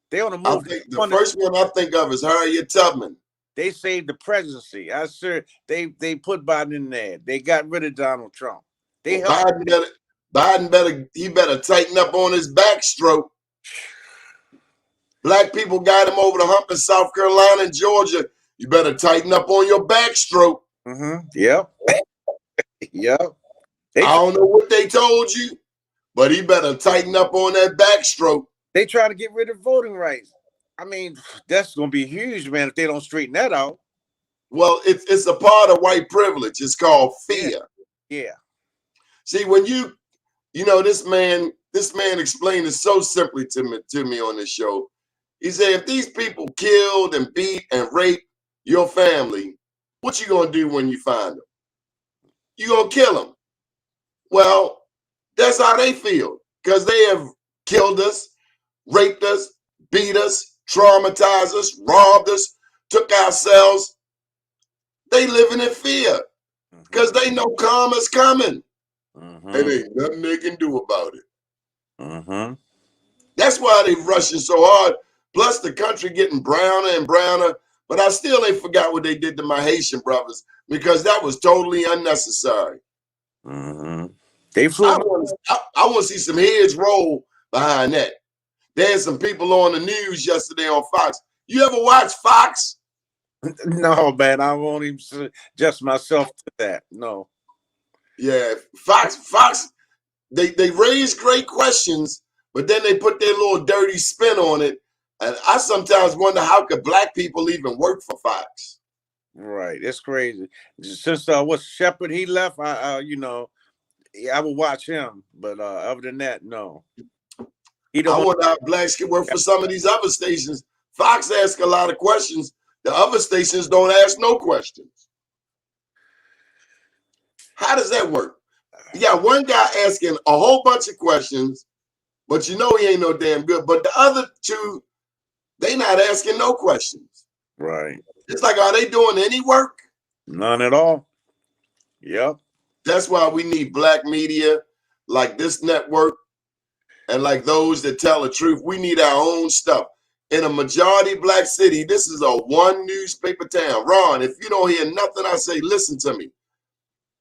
S2: They on the move.
S1: The first one I think of is Harriet Tubman.
S2: They saved the presidency. I sure they put Biden in there. They got rid of Donald Trump.
S1: Biden better tighten up on his backstroke. Black people got him over the hump in South Carolina and Georgia. You better tighten up on your backstroke.
S2: Mm-hmm. Yep. Yep.
S1: I don't know what they told you, but he better tighten up on that backstroke.
S2: They try to get rid of voting rights. I mean, that's going to be huge, man, if they don't straighten that out.
S1: Well, it's a part of white privilege. It's called fear.
S2: Yeah.
S1: See, when you know, this man explained it so simply to me on this show. He said, if these people killed and beat and raped your family, what you gonna do when you find them? You gonna kill them. Well, that's how they feel, because they have killed us, raped us, beat us, traumatized us, robbed us, took ourselves. They living in fear because they know karma's coming. And ain't nothing they can do about it. That's why they rushing so hard. Plus the country getting browner and browner. But I still ain't forgot what they did to my Haitian brothers, because that was totally unnecessary.
S2: They flew.
S1: I want to see some heads roll behind that. There's some people on the news yesterday on Fox. You ever watch Fox?
S2: No, man, I won't even suggest myself to that. No.
S1: Yeah, Fox. They raise great questions, but then they put their little dirty spin on it. And I sometimes wonder, how could black people even work for Fox?
S2: Right, it's crazy. Since what Shepard he left, I would watch him, but other than that, no.
S1: I wonder how blacks can work for some of these other stations. Fox asks a lot of questions. The other stations don't ask no questions. How does that work? You got one guy asking a whole bunch of questions, but you know he ain't no damn good. But the other two, they not asking no questions.
S2: Right.
S1: It's like, are they doing any work?
S2: None at all. Yep.
S1: That's why we need black media like this network, and like those that tell the truth. We need our own stuff. In a majority black city, this is a one newspaper town. Ron, if you don't hear nothing I say, listen to me.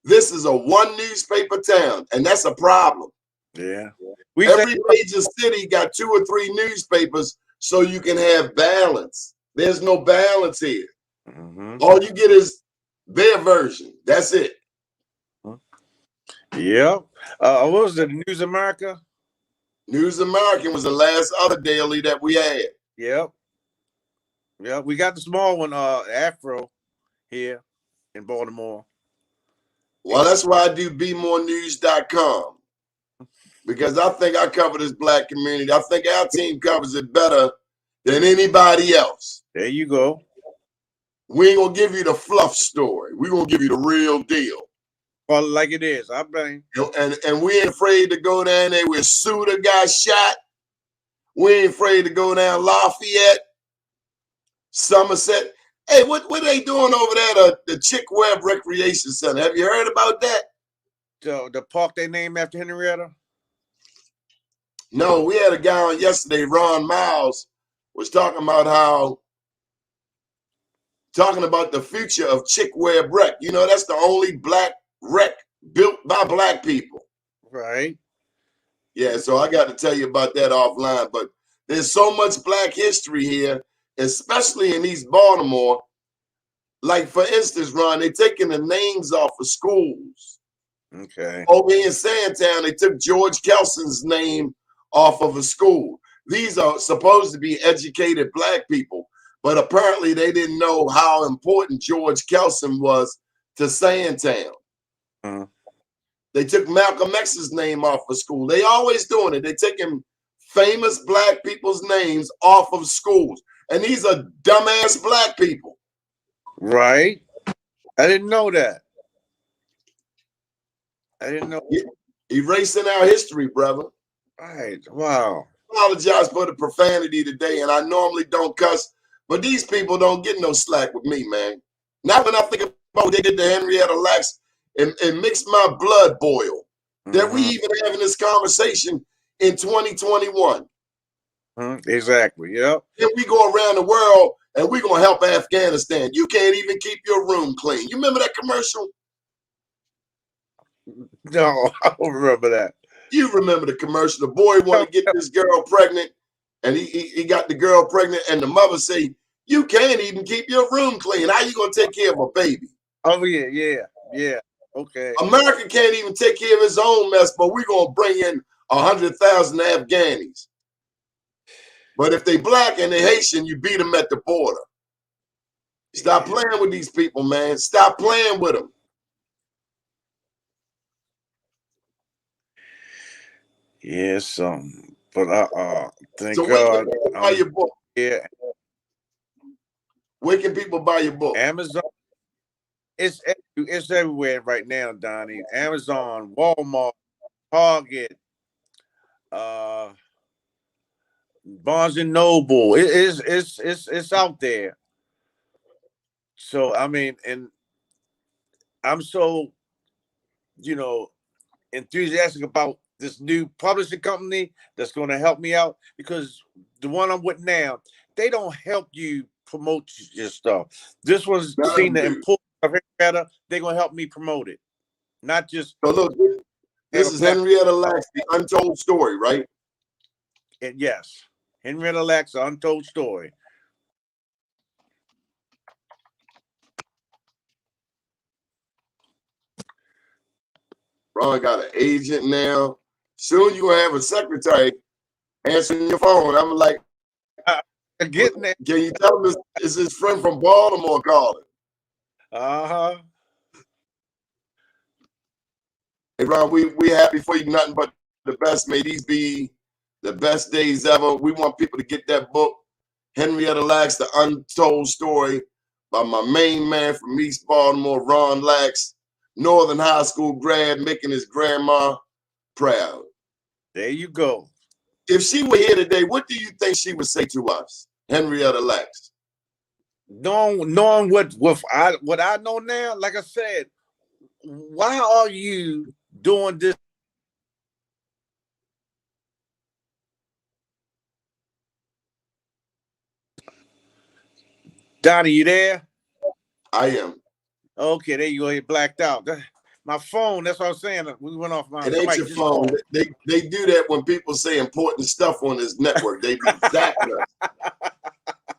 S1: This is a one newspaper town, and that's a problem.
S2: Yeah.
S1: Every major city got 2 or 3 newspapers so you can have balance. There's no balance here. All you get is their version. That's it.
S2: Yep. What was it? News America?
S1: News American was the last other daily that we had.
S2: Yep. Yeah, we got the small one, Afro, here in Baltimore.
S1: Well, that's why I do BeMoreNews.com, because I think I cover this black community. I think our team covers it better than anybody else.
S2: There you go.
S1: We ain't gonna give you the fluff story. We're gonna give you the real deal.
S2: Well, like it is. I blame.
S1: And we ain't afraid to go down there where Suda got shot. We ain't afraid to go down Lafayette, Somerset. Hey, what are they doing over there at the Chick Webb Recreation Center? Have you heard about that?
S2: The park they named after Henrietta?
S1: No, we had a guy on yesterday, Ron Miles, was talking about the future of Chick Webb Rec. You know, that's the only black rec built by black people.
S2: Right.
S1: Yeah, so I got to tell you about that offline. But there's so much black history here, especially in East Baltimore. Like, for instance, Ron, they're taking the names off of schools.
S2: Okay.
S1: Over here in Sandtown, they took George Kelson's name off of a school. These are supposed to be educated black people, but apparently they didn't know how important George Kelson was to Sandtown. They took Malcolm X's name off of school. They always doing it. They taking famous black people's names off of schools. And these are dumbass black people.
S2: Right. I didn't know that. I didn't know.
S1: Erasing our history, brother.
S2: Right. Wow.
S1: I apologize for the profanity today, and I normally don't cuss, but these people don't get no slack with me, man. Not when I think about what they did to Henrietta Lacks, and makes my blood boil. That we even having this conversation in 2021.
S2: Exactly. Yep.
S1: Then we go around the world and we're gonna help Afghanistan. You can't even keep your room clean. You remember that commercial?
S2: No, I don't remember that.
S1: You remember the commercial? The boy wanted to get this girl pregnant, and he got the girl pregnant, and the mother say, "You can't even keep your room clean. How you gonna take care of a baby?"
S2: Oh yeah. Okay.
S1: America can't even take care of its own mess, but we're gonna bring in 100,000 Afghanis. But if they black and they Haitian, you beat them at the border. Stop playing with these people, man. Stop playing with them.
S2: Yes, but thank
S1: So
S2: God. Yeah,
S1: Where can people buy your book?
S2: Amazon. It's everywhere right now, Donnie. Amazon, Walmart, Target, uh, Barnes and Noble. It's out there. So I mean, and I'm so you know enthusiastic about this new publishing company that's going to help me out, because the one I'm with now, they don't help you promote your stuff. This one's seen
S1: None
S2: the
S1: do.
S2: importance of it better. They're going to help me promote it, not just
S1: So look,
S2: have
S1: this
S2: a
S1: is
S2: platform.
S1: Henrietta Lacks, The Untold Story, right?
S2: And yes, Henrietta Lacks, The Untold Story.
S1: Ron got an agent now. Soon you gonna have a secretary answering your phone. I'm like,
S2: Getting there.
S1: can you tell him it's his friend from Baltimore calling?
S2: Uh-huh.
S1: Hey Ron, we happy for you. Nothing but the best. May these be the best days ever. We want people to get that book, Henrietta Lacks, The Untold Story, by my main man from East Baltimore, Ron Lacks, Northern High School grad, making his grandma proud.
S2: There you go.
S1: If she were here today, what do you think she would say to us, Henrietta Lacks?
S2: Knowing what I know now, like I said, why are you doing this? Donnie, you there?
S1: I am.
S2: Okay, there you go. It blacked out. My phone, that's what I was saying. We went off my
S1: It ain't
S2: somebody
S1: your
S2: just
S1: phone.
S2: called.
S1: They do that when people say important stuff on this network. They be zapping us.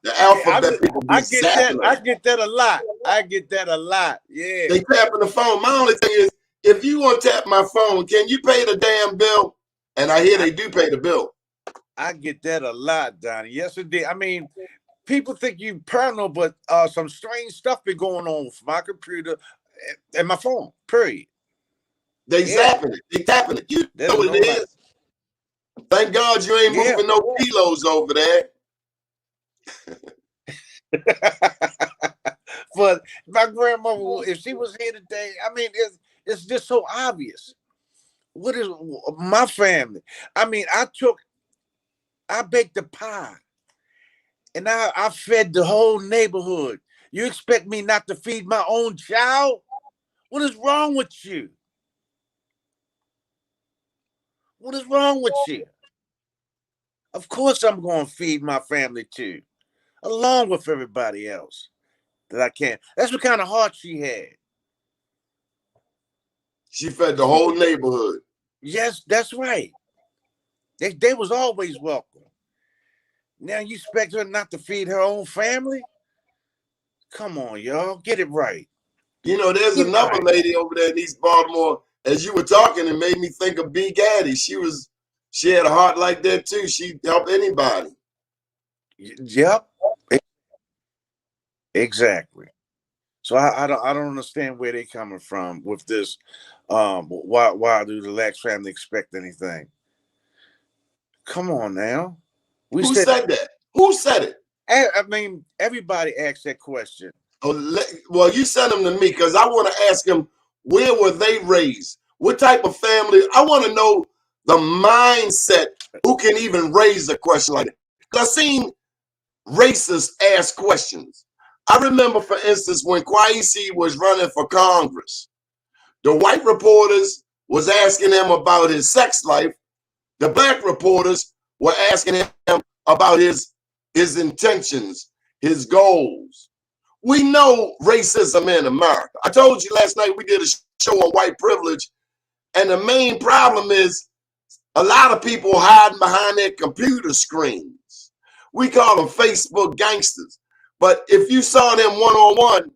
S1: The alphabet people be
S2: I get that.
S1: zapping
S2: I
S1: us.
S2: get that a lot. I get that a lot. Yeah.
S1: They tapping the phone. My only thing is, if you want to tap my phone, can you pay the damn bill? And I hear they do pay the bill.
S2: I get that a lot, Donnie. Yes, it did. I mean, people think you paranoid, but some strange stuff been going on with my computer and my phone. Period.
S1: They
S2: Yeah.
S1: zapping it. They tapping it. You
S2: That
S1: know
S2: is
S1: what
S2: no
S1: it
S2: lie.
S1: is. Thank God you ain't
S2: Yeah.
S1: moving no kilos over there.
S2: But my grandmother, if she was here today, I mean, it's just so obvious. What is my family? I mean, I baked a pie, and I fed the whole neighborhood. You expect me not to feed my own child? What is wrong with you? What is wrong with you? Of course, I'm going to feed my family too, along with everybody else that I can. That's what kind of heart she had.
S1: She fed the whole neighborhood.
S2: Yes, that's right. They was always welcome. Now you expect her not to feed her own family? Come on, y'all, get it right.
S1: You know, there's
S2: Get it
S1: another
S2: right.
S1: lady over there in East Baltimore. As you were talking, it made me think of B. Gaddy. She had a heart like that too. She helped anybody.
S2: Yep, exactly. So I don't understand where they coming from with this. Why do the Lax family expect anything? Come on now. We
S1: Who
S2: said,
S1: said that? Who said it?
S2: I mean, everybody asked that question.
S1: Oh, well, you sent them to me because I want to ask them, where were they raised? What type of family? I want to know the mindset who can even raise a question like that. I've seen racists ask questions. I remember, for instance, when Kwesi was running for Congress, the white reporters was asking him about his sex life. The black reporters were asking him about his intentions, his goals. We know racism in America. I told you last night we did a show on white privilege, and the main problem is a lot of people hiding behind their computer screens. We call them Facebook gangsters. But if you saw them one-on-one,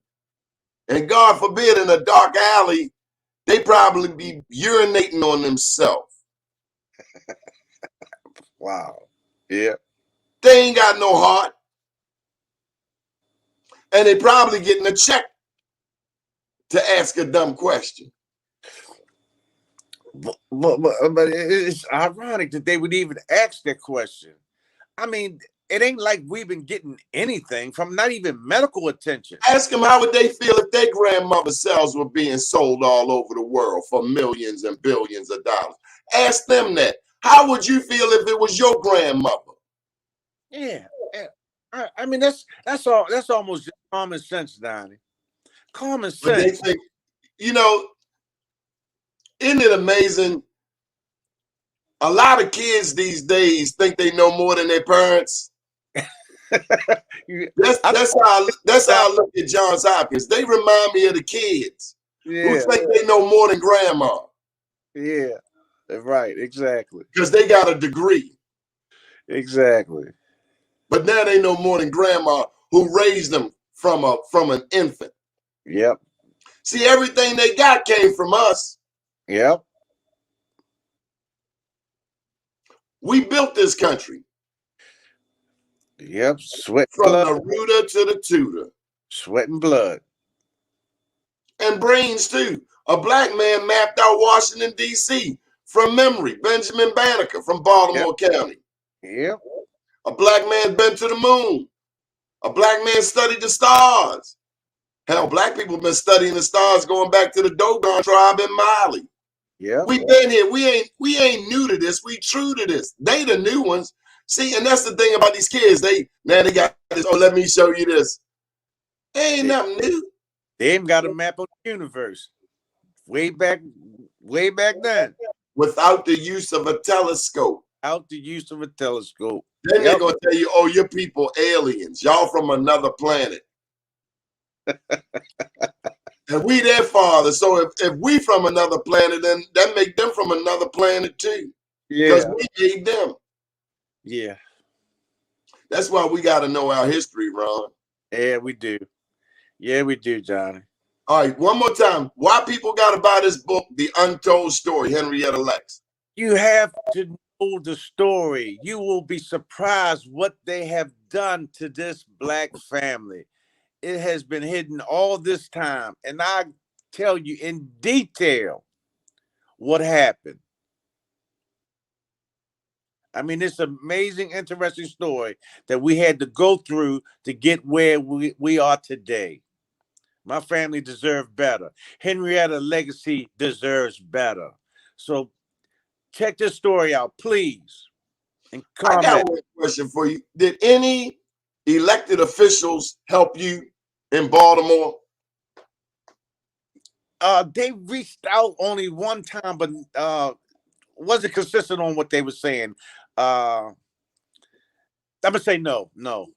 S1: and God forbid in a dark alley, they probably be urinating on themselves.
S2: Wow. Yeah.
S1: They ain't got no heart. And they probably getting a check to ask a dumb question.
S2: But it's ironic that they would even ask that question. I mean, it ain't like we've been getting anything from, not even medical attention.
S1: Ask them how would they feel if their grandmother's cells were being sold all over the world for millions and billions of dollars. Ask them that. How would you feel if it was your grandmother?
S2: Yeah. I mean, that's all. That's almost just common sense, Donnie. Common
S1: But they
S2: sense.
S1: think, you know, isn't it amazing? A lot of kids these days think they know more than their parents. That's how I look at Johns Hopkins. They remind me of the kids who think they know more than grandma.
S2: Yeah, right, exactly.
S1: Because they got a degree.
S2: Exactly.
S1: But now they know more than grandma who raised them from an infant.
S2: Yep.
S1: See, everything they got came from us.
S2: Yep.
S1: We built this country.
S2: Yep. Sweat
S1: From
S2: blood.
S1: the rooter to the tutor.
S2: Sweat and blood.
S1: And brains too. A black man mapped out Washington, D.C. from memory. Benjamin Banneker from Baltimore County.
S2: Yep.
S1: A black man's been to the moon. A black man studied the stars. Hell, black people have been studying the stars going back to the Dogon tribe in Mali.
S2: Yeah.
S1: We've been here. We ain't new to this. We true to this. They the new ones. See, and that's the thing about these kids. They got this. Oh, let me show you this. Ain't nothing new.
S2: They even got a map of the universe. Way back then.
S1: Without the use of a telescope.
S2: Without the use of a telescope.
S1: Then they're gonna tell you, oh, your people aliens. Y'all from another planet. And we their father. So if we from another planet, then that make them from another planet too. Because we made them.
S2: Yeah.
S1: That's why we got to know our history, Ron.
S2: Yeah, we do. Yeah, we do, Johnny.
S1: All right, one more time. Why people got to buy this book, The Untold Story, Henrietta Lex?
S2: You have to know the story. You will be surprised what they have done to this black family. It has been hidden all this time. And I tell you in detail what happened. I mean, it's an amazing, interesting story that we had to go through to get where we are today. My family deserved better. Henrietta legacy deserves better. So check this story out, please. And comment.
S1: I got one question for you. Did any elected officials help you in Baltimore?
S2: They reached out only one time, but wasn't consistent on what they were saying. I'm gonna say no.
S1: All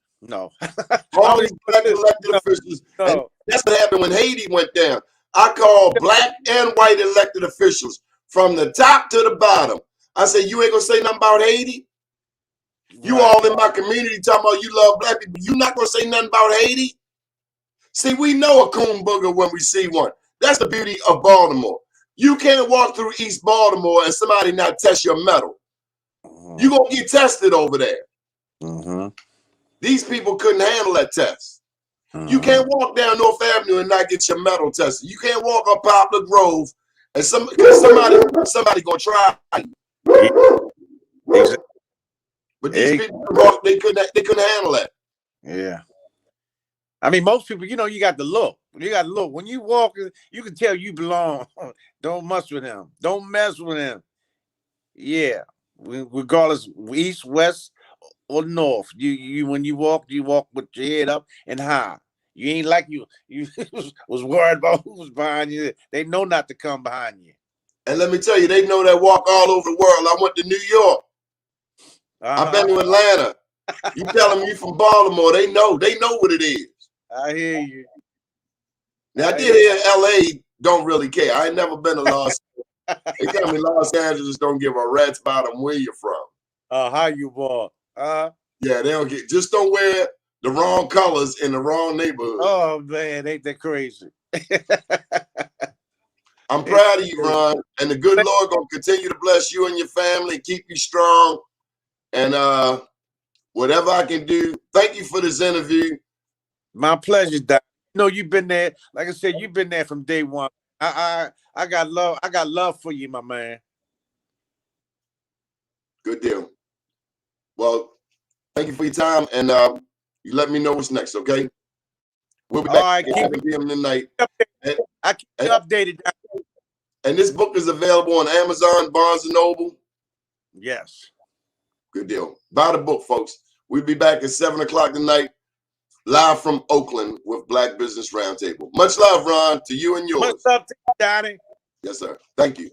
S1: these black elected officials. No. And that's what happened when Haiti went down. I called black and white elected officials from the top to the bottom. I said, you ain't gonna say nothing about Haiti? Right. You all in my community talking about you love black people. You not gonna say nothing about Haiti? See, we know a coon booger when we see one. That's the beauty of Baltimore. You can't walk through East Baltimore and somebody not test your metal. You gonna get tested over there. These people couldn't handle that test. You can't walk down North Avenue and not get your metal tested. You can't walk up Poplar Grove and somebody gonna try you. But these people, they couldn't handle that.
S2: Yeah. I mean, most people, you got the look. You got to look. When you walk, you can tell you belong. Don't mess with him. Don't mess with him. Yeah. Regardless, east, west, or north. You when you walk with your head up and high. You ain't like you was worried about who was behind you. They know not to come behind you.
S1: And let me tell you, they know that walk all over the world. I went to New York. I've been to Atlanta. You tell them you from Baltimore, they know what it is.
S2: I hear you.
S1: Now I did hear LA don't really care. I ain't never been to Los Angeles. They tell me Los Angeles don't give a rat's bottom where you're from.
S2: How you walk.
S1: Yeah, they don't get, just don't wear the wrong colors in the wrong neighborhood.
S2: Oh man, ain't that crazy?
S1: I'm proud of you, Ron, and the good Lord gonna continue to bless you and your family, keep you strong, and whatever I can do. Thank you for this interview.
S2: My pleasure, Doc. You've been there. Like I said, you've been there from day one. I got love. I got love for you, my man.
S1: Good deal. Well, Thank you for your time, and you let me know what's next, okay? We'll be
S2: All
S1: back
S2: right,
S1: at 7 p.m. tonight.
S2: I keep you updated.
S1: And this book is available on Amazon, Barnes & Noble.
S2: Yes.
S1: Good deal. Buy the book, folks. We'll be back at 7 o'clock tonight, live from Oakland with Black Business Roundtable. Much love, Ron, to you and yours.
S2: Much love to you, Donnie.
S1: Yes, sir. Thank you.